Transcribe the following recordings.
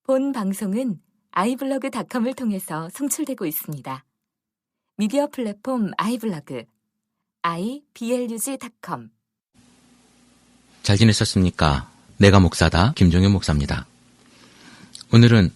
본 방송은 iblog.com을 통해서 송출되고 있습니다. 미디어 플랫폼 iblog, iblog.com. 잘 지냈었습니까? 내가 목사다, 김종현 목사입니다. 오늘은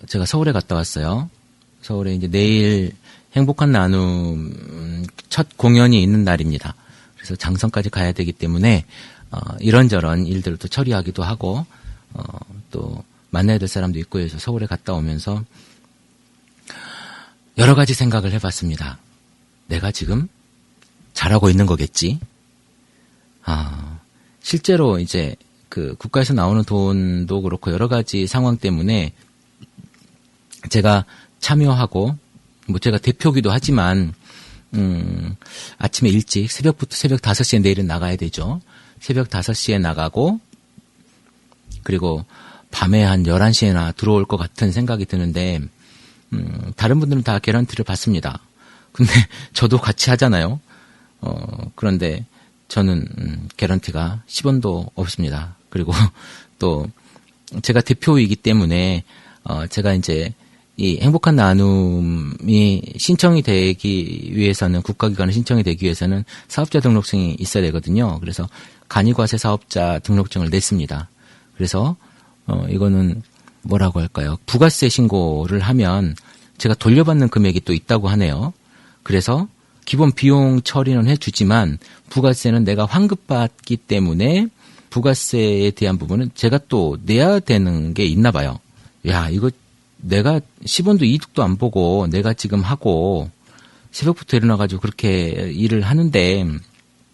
제가 서울에 갔다 왔어요. 서울에 이제 내일 행복한 나눔 첫 공연이 있는 날입니다. 그래서 장성까지 가야 되기 때문에 이런저런 일들을 또 처리하기도 하고 또 만나야 될 사람도 있고 해서 서울에 갔다 오면서 여러 가지 생각을 해봤습니다. 내가 지금 잘하고 있는 거겠지? 실제로 이제 그 국가에서 나오는 돈도 그렇고 여러 가지 상황 때문에 제가 참여하고 뭐 제가 대표기도 하지만 아침에 일찍 새벽 5시에 내일은 나가야 되죠. 새벽 5시에 나가고 그리고 밤에 한 11시에나 들어올 것 같은 생각이 드는데 다른 분들은 다 개런티를 받습니다. 근데 저도 같이 하잖아요. 그런데 저는 개런티가 10원도 없습니다. 그리고 또 제가 대표이기 때문에 제가 이제 이 행복한 나눔이 신청이 되기 위해서는 국가기관에 신청이 되기 위해서는 사업자 등록증이 있어야 되거든요. 그래서 간이과세 사업자 등록증을 냈습니다. 그래서 이거는 뭐라고 할까요? 부가세 신고를 하면 제가 돌려받는 금액이 또 있다고 하네요. 그래서 기본 비용 처리는 해주지만 부가세는 내가 환급받기 때문에 부가세에 대한 부분은 제가 또 내야 되는 게 있나 봐요. 야, 이거 내가 10원도 이득도 안 보고 내가 지금 하고 새벽부터 일어나가지고 그렇게 일을 하는데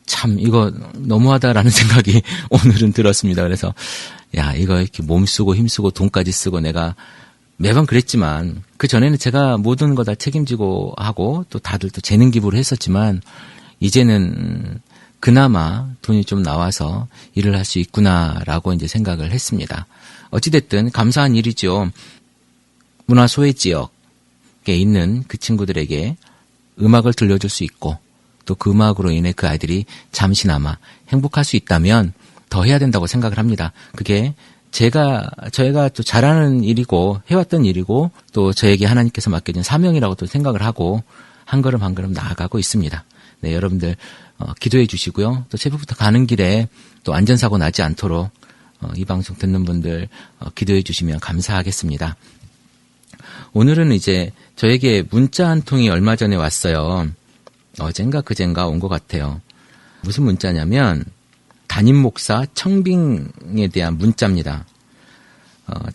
참 이거 너무하다라는 생각이 오늘은 들었습니다. 그래서 야, 이거 이렇게 몸 쓰고 힘 쓰고 돈까지 쓰고 내가 매번 그랬지만 그 전에는 제가 모든 거 다 책임지고 하고 또 다들 또 재능 기부를 했었지만 이제는 그나마 돈이 좀 나와서 일을 할 수 있구나라고 이제 생각을 했습니다. 어찌됐든 감사한 일이죠. 문화 소외 지역에 있는 그 친구들에게 음악을 들려줄 수 있고 또 그 음악으로 인해 그 아이들이 잠시나마 행복할 수 있다면 더 해야 된다고 생각을 합니다. 그게 저희가 또 잘하는 일이고 해왔던 일이고 또 저에게 하나님께서 맡겨진 사명이라고 또 생각을 하고 한 걸음 한 걸음 나아가고 있습니다. 네, 여러분들 기도해 주시고요. 또 새벽부터 가는 길에 또 안전사고 나지 않도록 이 방송 듣는 분들 기도해 주시면 감사하겠습니다. 오늘은 이제 저에게 문자 한 통이 얼마 전에 왔어요. 어젠가 그젠가 온 것 같아요. 무슨 문자냐면 담임 목사 청빙에 대한 문자입니다.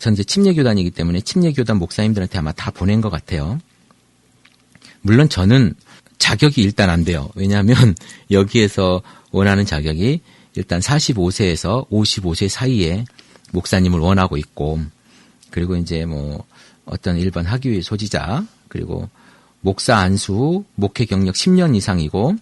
전 이제 침례교단이기 때문에 침례교단 목사님들한테 아마 다 보낸 것 같아요. 물론 저는 자격이 일단 안 돼요. 왜냐하면 여기에서 원하는 자격이 일단 45세에서 55세 사이에 목사님을 원하고 있고 그리고 이제 뭐 어떤 일반 학위 소지자 그리고 목사 안수 후 목회 경력 10년 이상이고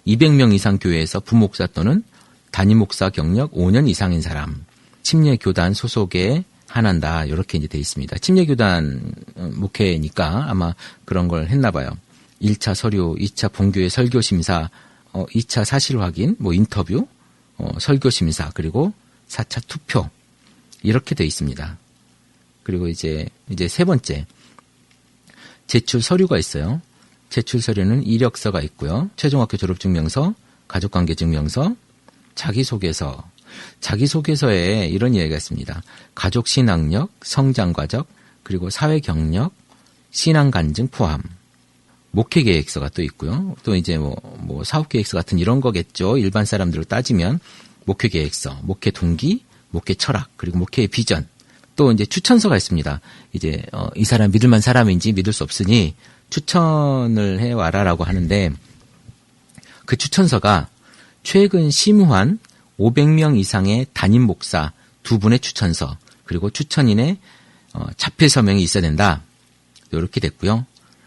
200명 이상 교회에서 부목사 또는 담임 목사 경력 5년 이상인 사람, 침례교단 소속에 한한다 이렇게 이제 돼 있습니다. 침례교단 목회니까 아마 그런 걸 했나 봐요. 1차 서류, 2차 본교회 설교 심사, 2차 사실 확인, 뭐 인터뷰, 설교 심사 그리고 4차 투표 이렇게 돼 있습니다. 그리고 이제 세 번째 제출 서류가 있어요. 제출 서류는 이력서가 있고요. 최종학교 졸업증명서, 가족관계증명서, 자기소개서. 자기소개서에 이런 이야기가 있습니다. 가족 신앙력, 성장 과정, 그리고 사회 경력, 신앙 간증 포함. 목회 계획서가 또 있고요. 또 이제 뭐 사업 계획서 같은 이런 거겠죠. 일반 사람들로 따지면 목회 계획서, 목회 동기, 목회 철학, 그리고 목회의 비전. 또 이제 추천서가 있습니다. 이제 이 사람 믿을 만한 사람인지 믿을 수 없으니 추천을 해 와라라고 하는데 그 추천서가 최근 심우한 500명 이상의 담임 목사 2분의 추천서 그리고 추천인의 자필 서명이 있어야 된다. 이렇게 됐고요.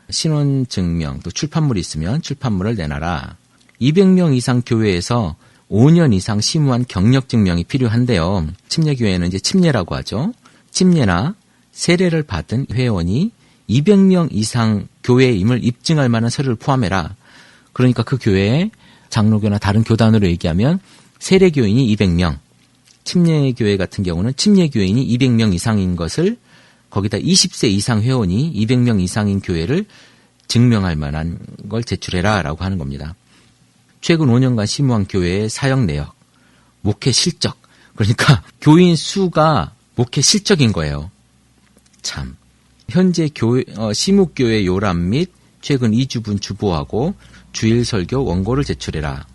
신원증명 또 출판물이 있으면 출판물을 내놔라. 200명 이상 교회에서 5년 이상 심우한 경력증명이 필요한데요. 침례교회는 이제 침례라고 하죠. 침례나 세례를 받은 회원이 200명 이상 교회임을 입증할 만한 서류를 포함해라. 그러니까 그 교회에 장로교나 다른 교단으로 얘기하면 세례교인이 200명, 침례교회 같은 경우는 침례교인이 200명 이상인 것을 거기다 20세 이상 회원이 200명 이상인 교회를 증명할 만한 걸 제출해라 라고 하는 겁니다. 최근 5년간 심우한 교회의 사역 내역, 목회 실적. 그러니까 교인 수가 목회 실적인 거예요. 참. 현재 시묵교회 요람 및 최근 2주분 주보하고 주일 설교 원고를 제출해라.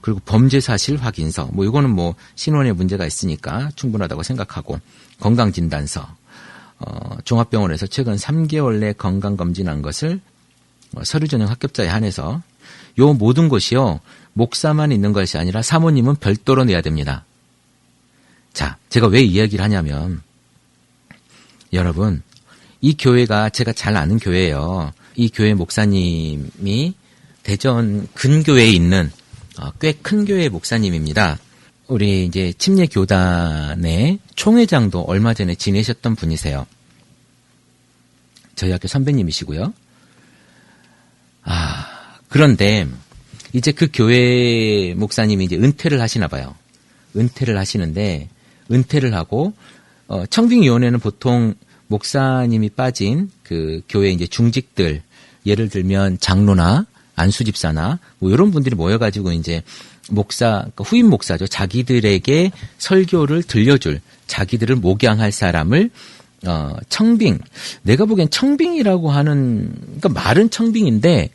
그리고 범죄 사실 확인서. 이거는 신원에 문제가 있으니까 충분하다고 생각하고 건강진단서. 종합병원에서 최근 3개월 내 건강검진한 것을 서류 전형 합격자에 한해서 요 모든 것이요. 목사만 있는 것이 아니라 사모님은 별도로 내야 됩니다. 자, 제가 왜 이야기를 하냐면 여러분 이 교회가 제가 잘 아는 교회예요. 이 교회 목사님이 대전 근교에 있는 꽤 큰 교회 목사님입니다. 우리 이제 침례교단의 총회장도 얼마 전에 지내셨던 분이세요. 저희 학교 선배님이시고요. 그런데 이제 그 교회 목사님이 이제 은퇴를 하시나 봐요. 은퇴를 하시는데 은퇴를 하고 청빙위원회는 보통 목사님이 빠진 그 교회 이제 중직들, 예를 들면 장로나 안수집사나 이런 분들이 모여가지고 이제 그러니까 후임 목사죠. 자기들에게 설교를 들려줄, 자기들을 목양할 사람을 청빙. 내가 보기엔 청빙이라고 하는, 그러니까 말은 청빙인데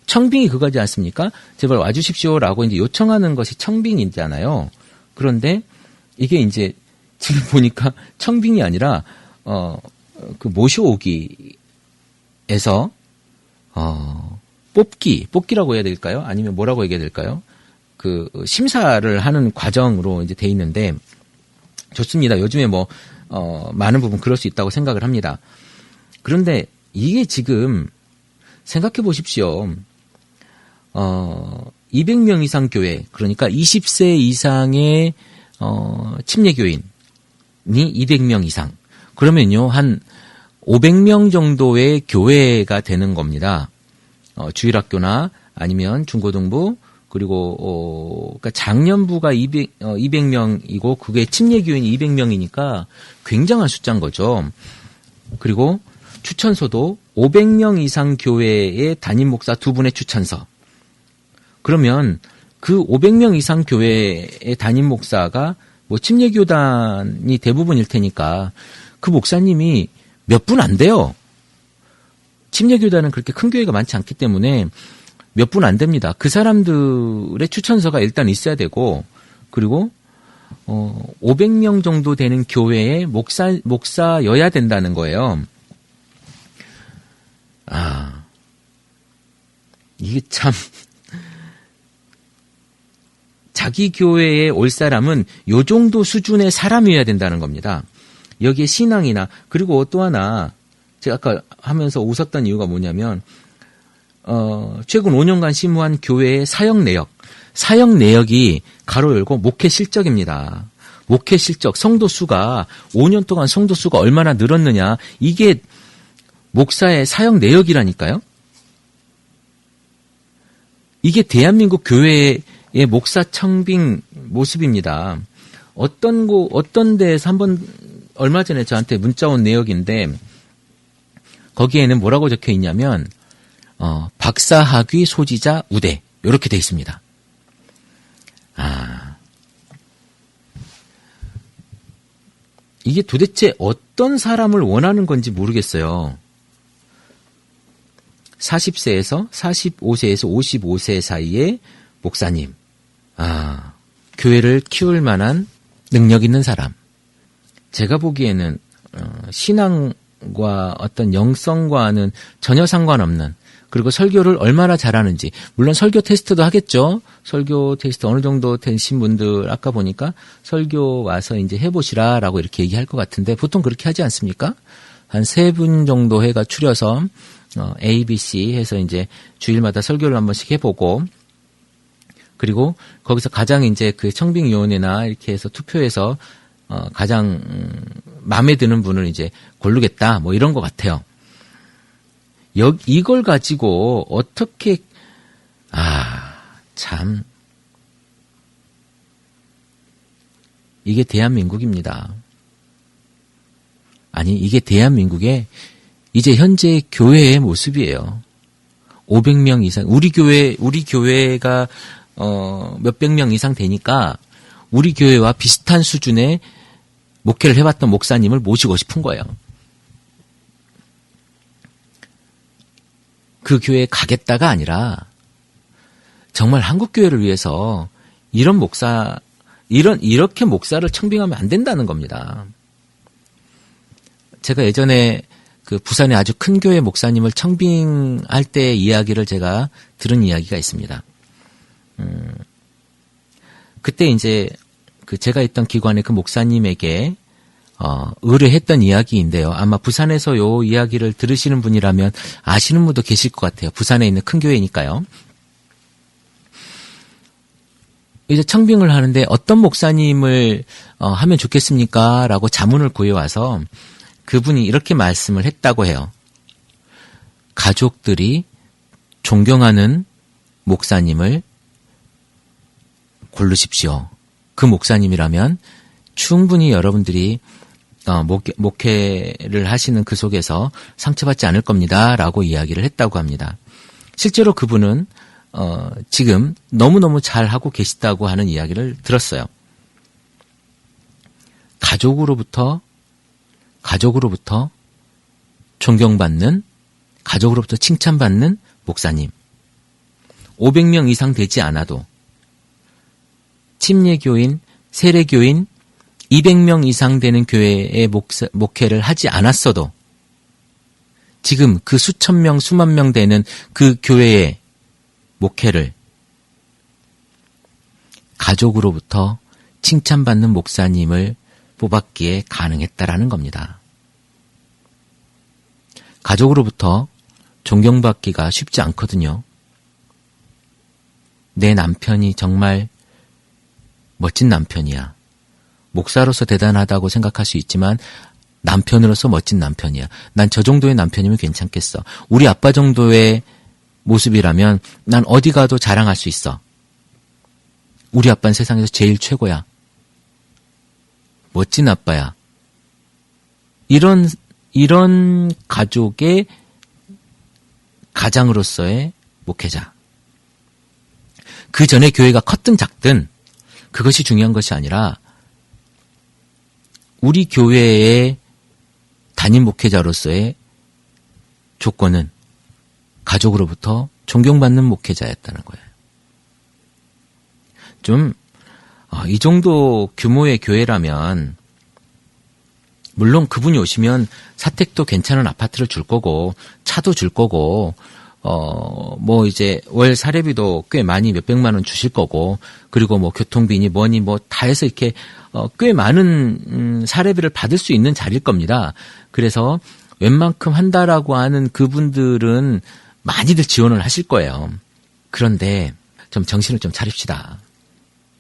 청빙이 그거지 않습니까? 제발 와주십시오라고 이제 요청하는 것이 청빙이잖아요. 그런데 이게 이제 지금 보니까 청빙이 아니라 그 모셔오기에서 뽑기라고 해야 될까요? 아니면 뭐라고 얘기해야 될까요? 그 심사를 하는 과정으로 이제 돼 있는데 좋습니다. 요즘에 많은 부분 그럴 수 있다고 생각을 합니다. 그런데 이게 지금 생각해 보십시오. 200명 이상 교회, 그러니까 20세 이상의 침례교인이 200명 이상. 그러면요, 한 500명 정도의 교회가 되는 겁니다. 주일학교나 아니면 중고등부, 그리고 그러니까 장년부가 200명이고 그게 침례교인이 200명이니까 굉장한 숫자인 거죠. 그리고 추천서도 500명 이상 교회의 담임 목사 2분의 추천서. 그러면 그 500명 이상 교회의 담임 목사가 침례교단이 대부분일 테니까 그 목사님이 몇 분 안 돼요. 침례교단은 그렇게 큰 교회가 많지 않기 때문에 몇 분 안 됩니다. 그 사람들의 추천서가 일단 있어야 되고, 그리고 500명 정도 되는 교회의 목사여야 된다는 거예요. 이게 참 자기 교회에 올 사람은 요 정도 수준의 사람이어야 된다는 겁니다. 여기에 신앙이나, 그리고 또 하나 제가 아까 하면서 웃었던 이유가 뭐냐면 최근 5년간 심우한 교회의 사역 내역이 가로 열고 목회 실적입니다. 목회 실적, 성도 수가 5년 동안 성도 수가 얼마나 늘었느냐, 이게 목사의 사역 내역이라니까요. 이게 대한민국 교회의 목사 청빙 모습입니다. 어떤 데에서 얼마 전에 저한테 문자 온 내역인데 거기에는 뭐라고 적혀 있냐면 박사학위 소지자 우대 이렇게 돼 있습니다. 이게 도대체 어떤 사람을 원하는 건지 모르겠어요. 40세에서 45세에서 55세 사이의 목사님. 교회를 키울 만한 능력 있는 사람. 제가 보기에는 신앙과 어떤 영성과는 전혀 상관없는, 그리고 설교를 얼마나 잘하는지, 물론 설교 테스트도 하겠죠. 설교 테스트 어느 정도 되신 분들 아까 보니까 설교 와서 이제 해보시라라고 이렇게 얘기할 것 같은데 보통 그렇게 하지 않습니까? 한 3분 정도 해가 추려서 A, B, C 해서 이제 주일마다 설교를 한 번씩 해보고, 그리고 거기서 가장 이제 그 청빙위원회나 이렇게 해서 투표해서 가장 마음에 드는 분을 이제 고르겠다, 이런 것 같아요. 이걸 가지고 어떻게 참 이게 대한민국입니다. 아니, 이게 대한민국의 이제 현재 교회의 모습이에요. 500명 이상, 우리 교회가 몇백 명 이상 되니까 우리 교회와 비슷한 수준의 목회를 해봤던 목사님을 모시고 싶은 거예요. 그 교회에 가겠다가 아니라 정말 한국 교회를 위해서 이렇게 목사를 청빙하면 안 된다는 겁니다. 제가 예전에 그 부산의 아주 큰 교회 목사님을 청빙할 때 이야기를 제가 들은 이야기가 있습니다. 그때 이제 그 제가 있던 기관의 그 목사님에게 의뢰했던 이야기인데요. 아마 부산에서 요 이야기를 들으시는 분이라면 아시는 분도 계실 것 같아요. 부산에 있는 큰 교회니까요. 이제 청빙을 하는데 어떤 목사님을 하면 좋겠습니까? 라고 자문을 구해와서 그분이 이렇게 말씀을 했다고 해요. 가족들이 존경하는 목사님을 고르십시오. 그 목사님이라면 충분히 여러분들이 목회를 하시는 그 속에서 상처받지 않을 겁니다. 라고 이야기를 했다고 합니다. 실제로 그분은 지금 너무너무 잘하고 계시다고 하는 이야기를 들었어요. 가족으로부터 존경받는, 가족으로부터 칭찬받는 목사님. 500명 이상 되지 않아도 침례교인, 세례교인 200명 이상 되는 교회의 목회를 하지 않았어도 지금 그 수천 명, 수만 명 되는 그 교회의 목회를 가족으로부터 칭찬받는 목사님을 뽑았기에 가능했다라는 겁니다. 가족으로부터 존경받기가 쉽지 않거든요. 내 남편이 정말 멋진 남편이야. 목사로서 대단하다고 생각할 수 있지만 남편으로서 멋진 남편이야. 난 저 정도의 남편이면 괜찮겠어. 우리 아빠 정도의 모습이라면 난 어디 가도 자랑할 수 있어. 우리 아빠는 세상에서 제일 최고야. 멋진 아빠야. 이런 가족의 가장으로서의 목회자. 그 전에 교회가 컸든 작든 그것이 중요한 것이 아니라 우리 교회의 담임 목회자로서의 조건은 가족으로부터 존경받는 목회자였다는 거예요. 이 정도 규모의 교회라면 물론 그분이 오시면 사택도 괜찮은 아파트를 줄 거고 차도 줄 거고 이제 월 사례비도 꽤 많이 몇백만 원 주실 거고 그리고 교통비니 뭐니 다 해서 이렇게 꽤 많은 사례비를 받을 수 있는 자리일 겁니다. 그래서 웬만큼 한다라고 하는 그분들은 많이들 지원을 하실 거예요. 그런데 좀 정신을 좀 차립시다.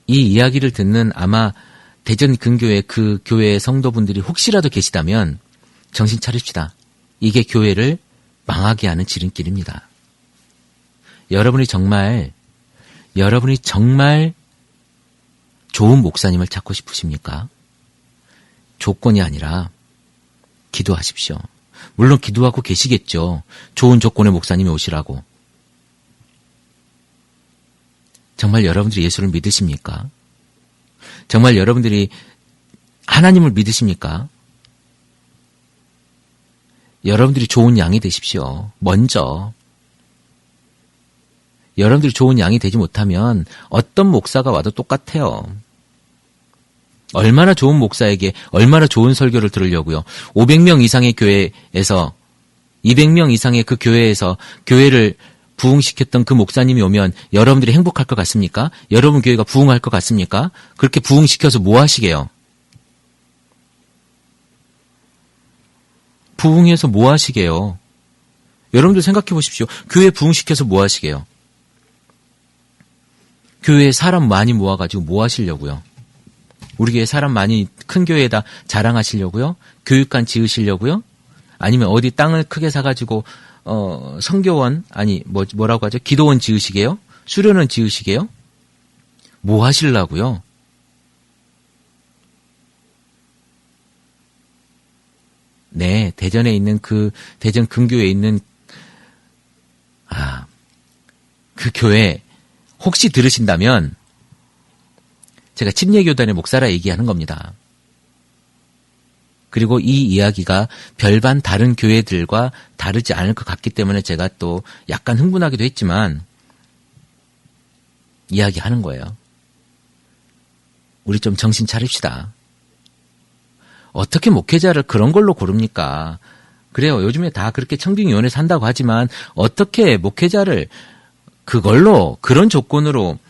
이 이야기를 듣는 아마 대전 근교의 그 교회의 성도분들이 혹시라도 계시다면 정신 차립시다. 이게 교회를 망하게 하는 지름길입니다. 여러분이 정말 좋은 목사님을 찾고 싶으십니까? 조건이 아니라 기도하십시오. 물론 기도하고 계시겠죠. 좋은 조건의 목사님이 오시라고. 정말 여러분들이 예수를 믿으십니까? 정말 여러분들이 하나님을 믿으십니까? 여러분들이 좋은 양이 되십시오. 먼저. 여러분들이 좋은 양이 되지 못하면 어떤 목사가 와도 똑같아요. 얼마나 좋은 목사에게 얼마나 좋은 설교를 들으려고요. 500명 이상의 교회에서 200명 이상의 그 교회에서 교회를 부흥시켰던 그 목사님이 오면 여러분들이 행복할 것 같습니까? 여러분 교회가 부흥할 것 같습니까? 그렇게 부흥시켜서 뭐 하시게요? 부흥해서 뭐 하시게요? 여러분들 생각해 보십시오. 교회 부흥시켜서 뭐 하시게요? 교회에 사람 많이 모아가지고 뭐 하시려고요? 우리 교회 사람 많이 큰 교회에다 자랑하시려고요? 교육관 지으시려고요? 아니면 어디 땅을 크게 사가지고 성교원 뭐라고 하죠? 기도원 지으시게요? 수련원 지으시게요? 뭐 하시려고요? 네, 대전에 있는 그 대전 근교에 있는 그 교회 혹시 들으신다면 제가 침례교단의 목사라 얘기하는 겁니다. 그리고 이 이야기가 별반 다른 교회들과 다르지 않을 것 같기 때문에 제가 또 약간 흥분하기도 했지만 이야기하는 거예요. 우리 좀 정신 차립시다. 어떻게 목회자를 그런 걸로 고릅니까? 그래요. 요즘에 다 그렇게 청빙위원회에서 한다고 하지만 어떻게 목회자를 그걸로 그런 조건으로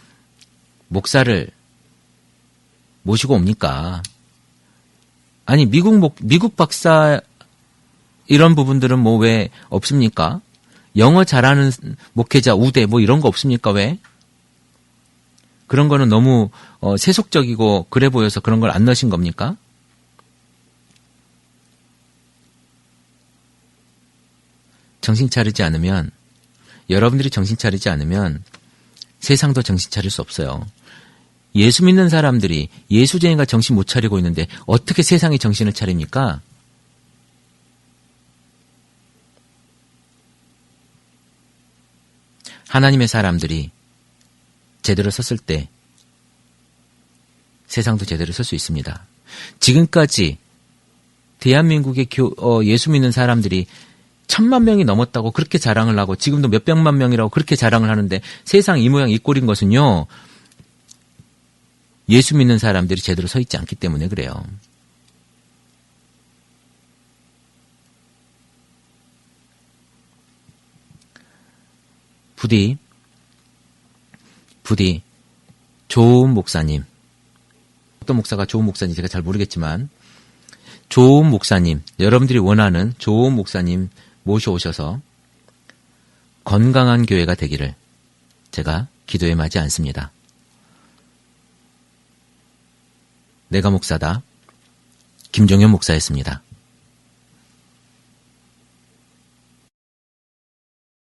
목사를 모시고 옵니까? 아니 미국 박사 이런 부분들은 뭐 왜 없습니까? 영어 잘하는 목회자 우대 뭐 이런 거 없습니까? 왜? 그런 거는 너무 세속적이고 그래 보여서 그런 걸 안 넣으신 겁니까? 정신 차리지 않으면 여러분들이 정신 차리지 않으면 세상도 정신 차릴 수 없어요. 예수 믿는 사람들이 예수쟁이가 정신 못 차리고 있는데 어떻게 세상이 정신을 차립니까? 하나님의 사람들이 제대로 섰을 때 세상도 제대로 설 수 있습니다. 지금까지 대한민국의 예수 믿는 사람들이 1,000만 명이 넘었다고 그렇게 자랑을 하고 지금도 몇백만 명이라고 그렇게 자랑을 하는데 세상 이 모양 이 꼴인 것은요. 예수 믿는 사람들이 제대로 서 있지 않기 때문에 그래요. 부디 좋은 목사님, 어떤 목사가 좋은 목사인지 제가 잘 모르겠지만 좋은 목사님, 여러분들이 원하는 좋은 목사님 모셔오셔서 건강한 교회가 되기를 제가 기도에 마지 않습니다. 내가 목사다. 김종현 목사였습니다.